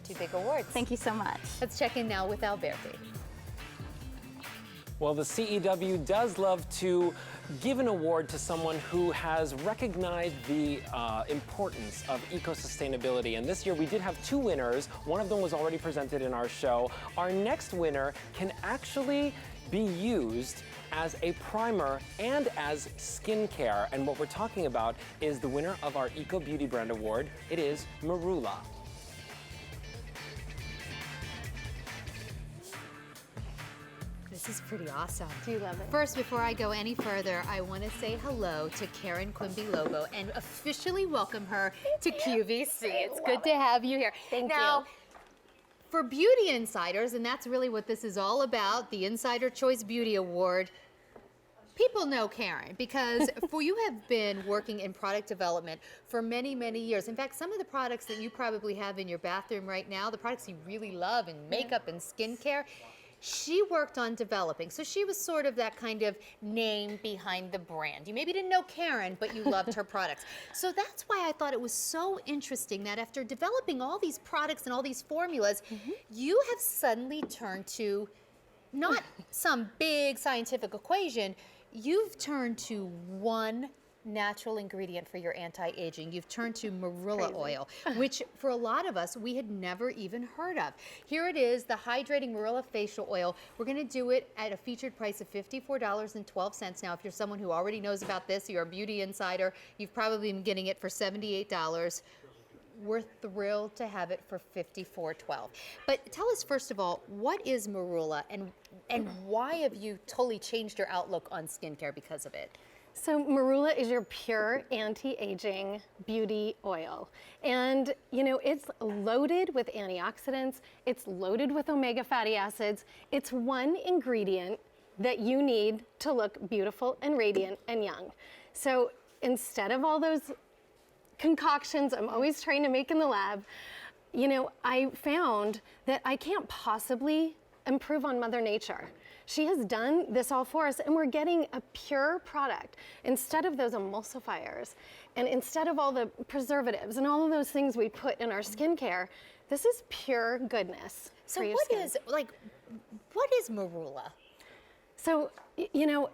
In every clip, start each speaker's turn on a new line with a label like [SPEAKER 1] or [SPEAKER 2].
[SPEAKER 1] two big awards.
[SPEAKER 2] Thank you so much.
[SPEAKER 1] Let's check in now with Alberti.
[SPEAKER 3] Well, the CEW does love to give an award to someone who has recognized the importance of eco-sustainability. And this year we did have two winners. One of them was already presented in our show. Our next winner can actually be used as a primer and as skincare. And what we're talking about is the winner of our Eco Beauty Brand Award. It is Marula.
[SPEAKER 1] This is pretty awesome.
[SPEAKER 2] Do you love it?
[SPEAKER 1] First, before I go any further, I want to say hello to Karen Quimby-Lobo and officially welcome her to QVC. It's good to have you here.
[SPEAKER 2] Thank
[SPEAKER 1] now,
[SPEAKER 2] you.
[SPEAKER 1] For beauty insiders, and that's really what this is all about, the Insider Choice Beauty Award, people know Karen because you have been working in product development for many, many years. In fact, some of the products that you probably have in your bathroom right now, the products you really love in makeup and skincare, she worked on developing. So she was sort of that kind of name behind the brand. You maybe didn't know Karen, but you loved her products. So that's why I thought it was so interesting that after developing all these products and all these formulas, you have suddenly turned to not some big scientific equation, you've turned to one natural ingredient for your anti-aging. You've turned to Marula oil, which for a lot of us, we had never even heard of. Here it is, the Hydrating Marula Facial Oil. We're gonna do it at a featured price of $54.12. Now, if you're someone who already knows about this, you're a beauty insider, you've probably been getting it for $78. We're thrilled to have it for $54.12. But tell us, first of all, what is Marula and why have you totally changed your outlook on skincare because of it?
[SPEAKER 2] So Marula is your pure anti-aging beauty oil. And you know, it's loaded with antioxidants, it's loaded with omega fatty acids. It's one ingredient that you need to look beautiful and radiant and young. So instead of all those concoctions I'm always trying to make in the lab, you know, I found that I can't possibly improve on Mother Nature. She has done this all for us, and we're getting a pure product instead of those emulsifiers and instead of all the preservatives and all of those things we put in our skincare. This is pure goodness.
[SPEAKER 1] So what is Marula?
[SPEAKER 2] So, you know,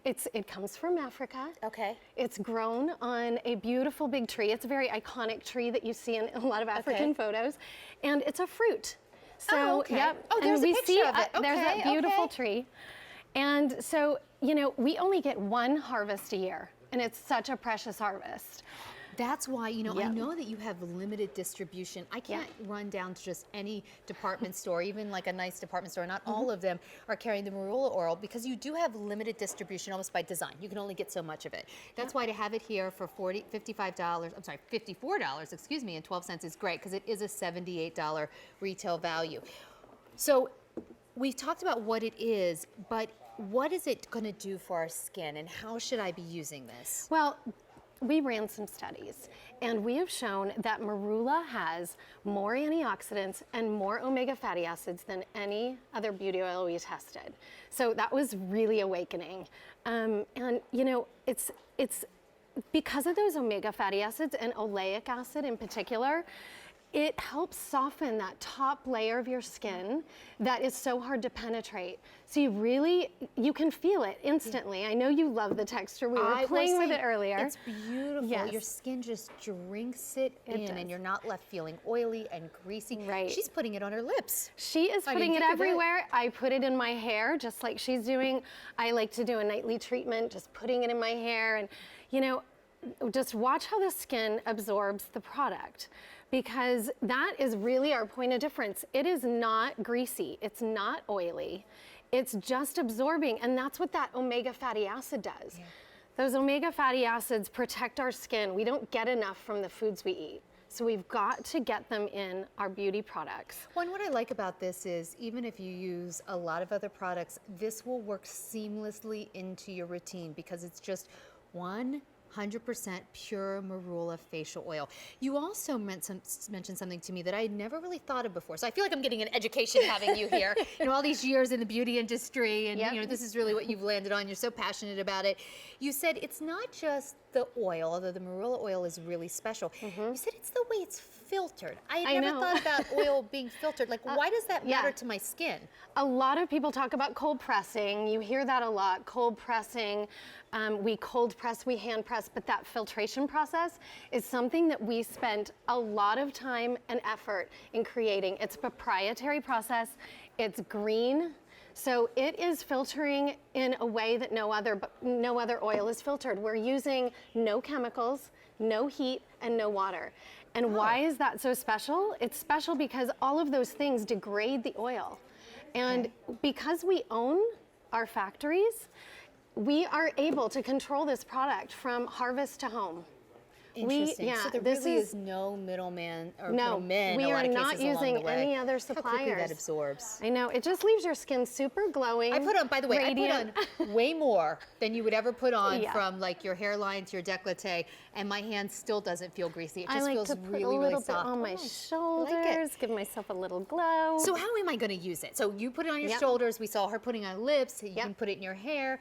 [SPEAKER 2] it comes from Africa.
[SPEAKER 1] Okay.
[SPEAKER 2] It's grown on a beautiful big tree. It's a very iconic tree that you see in a lot of African photos, and it's a fruit. So, yep.
[SPEAKER 1] Oh, there's a picture of it.
[SPEAKER 2] There's that beautiful tree. And so, you know, we only get one harvest a year, and it's such a precious harvest.
[SPEAKER 1] That's why, you know, I know that you have limited distribution. I can't run down to just any department store, even like a nice department store. Not all of them are carrying the Marula oil because you do have limited distribution almost by design. You can only get so much of it. That's why to have it here for $54, excuse me, and 12 cents is great because it is a $78 retail value. So we've talked about what it is, but what is it going to do for our skin and how should I be using this?
[SPEAKER 2] Well, we ran some studies, and we have shown that Marula has more antioxidants and more omega fatty acids than any other beauty oil we tested. So that was really awakening. And you know, it's because of those omega fatty acids and oleic acid in particular, it helps soften that top layer of your skin that is so hard to penetrate. So you can feel it instantly. I know you love the texture. We were playing with it earlier.
[SPEAKER 1] It's beautiful.
[SPEAKER 2] Yes.
[SPEAKER 1] Your skin just drinks it in and you're not left feeling oily and greasy.
[SPEAKER 2] Right.
[SPEAKER 1] She's putting it on her lips.
[SPEAKER 2] She is putting it everywhere. I put it in my hair just like she's doing. I like to do a nightly treatment, just putting it in my hair. And you know, just watch how the skin absorbs the product, because that is really our point of difference. It is not greasy, it's not oily, it's just absorbing, and that's what that omega fatty acid does. Those omega fatty acids protect our skin. We don't get enough from the foods we eat. So we've got to get them in our beauty products.
[SPEAKER 1] Well, and what I like about this is even if you use a lot of other products, this will work seamlessly into your routine because it's just 100% pure Marula facial oil. You also mentioned something to me that I had never really thought of before. So I feel like I'm getting an education having you here. You know, all these years in the beauty industry, and you know, this is really what you've landed on. You're so passionate about it. You said it's not just the oil, although the Marula oil is really special. You said it's the way it's filtered. I
[SPEAKER 2] I
[SPEAKER 1] had never
[SPEAKER 2] know.
[SPEAKER 1] thought about oil being filtered. Like, why does that matter
[SPEAKER 2] yeah.
[SPEAKER 1] to my skin?
[SPEAKER 2] A lot of people talk about cold pressing. You hear that a lot, cold pressing. We cold press, we hand press, but that filtration process is something that we spent a lot of time and effort in creating. It's a proprietary process. It's green. So it is filtering in a way that no other oil is filtered. We're using no chemicals, no heat, and no water. And why is that so special? It's special because all of those things degrade the oil. And because we own our factories, we are able to control this product from harvest to home.
[SPEAKER 1] Interesting.
[SPEAKER 2] yeah,
[SPEAKER 1] So there
[SPEAKER 2] this
[SPEAKER 1] really
[SPEAKER 2] is-
[SPEAKER 1] is no middleman or
[SPEAKER 2] No,
[SPEAKER 1] middlemen.
[SPEAKER 2] we
[SPEAKER 1] a lot
[SPEAKER 2] are
[SPEAKER 1] of
[SPEAKER 2] not
[SPEAKER 1] cases along
[SPEAKER 2] using
[SPEAKER 1] the way.
[SPEAKER 2] any other
[SPEAKER 1] How quickly that
[SPEAKER 2] suppliers.
[SPEAKER 1] absorbs.
[SPEAKER 2] I know, it just leaves your skin super glowing.
[SPEAKER 1] I put on, by the way,
[SPEAKER 2] radiant.
[SPEAKER 1] I put on way more than you would ever put on
[SPEAKER 2] Yeah.
[SPEAKER 1] from like your hairline to your décolleté, and my hand still doesn't feel greasy. It
[SPEAKER 2] I
[SPEAKER 1] just
[SPEAKER 2] like
[SPEAKER 1] feels
[SPEAKER 2] to put
[SPEAKER 1] really,
[SPEAKER 2] a
[SPEAKER 1] really
[SPEAKER 2] little bit
[SPEAKER 1] soft.
[SPEAKER 2] on my
[SPEAKER 1] Oh, I like it.
[SPEAKER 2] shoulders, give myself a little glow.
[SPEAKER 1] So how am I going to use it? So you put it on your
[SPEAKER 2] Yep.
[SPEAKER 1] shoulders. We saw her putting on lips. You
[SPEAKER 2] Yep.
[SPEAKER 1] can put it in your hair.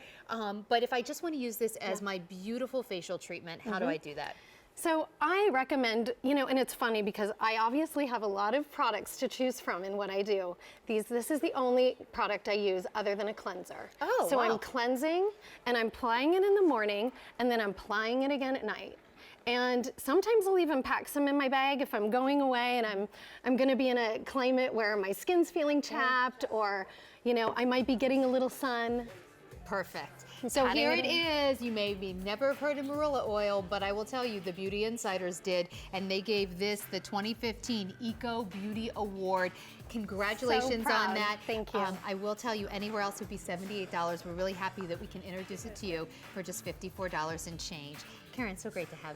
[SPEAKER 1] But if I just want to use this as my beautiful facial treatment, how do I do that?
[SPEAKER 2] So I recommend, and it's funny because I obviously have a lot of products to choose from in what I do. This is the only product I use other than a cleanser.
[SPEAKER 1] Oh,
[SPEAKER 2] so
[SPEAKER 1] wow.
[SPEAKER 2] I'm cleansing and I'm applying it in the morning and then I'm applying it again at night. And sometimes I'll even pack some in my bag if I'm going away and I'm going to be in a climate where my skin's feeling chapped or, I might be getting a little sun.
[SPEAKER 1] Perfect. So
[SPEAKER 2] Patting
[SPEAKER 1] here
[SPEAKER 2] it
[SPEAKER 1] it is. You maybe never have heard of Marula oil, but I will tell you, the Beauty Insiders did, and they gave this the 2015 Eco Beauty Award. Congratulations
[SPEAKER 2] proud.
[SPEAKER 1] on that.
[SPEAKER 2] Thank you.
[SPEAKER 1] I will tell you, anywhere else would be $78. We're really happy that we can introduce it to you for just $54 and change. Karen, so great to have you.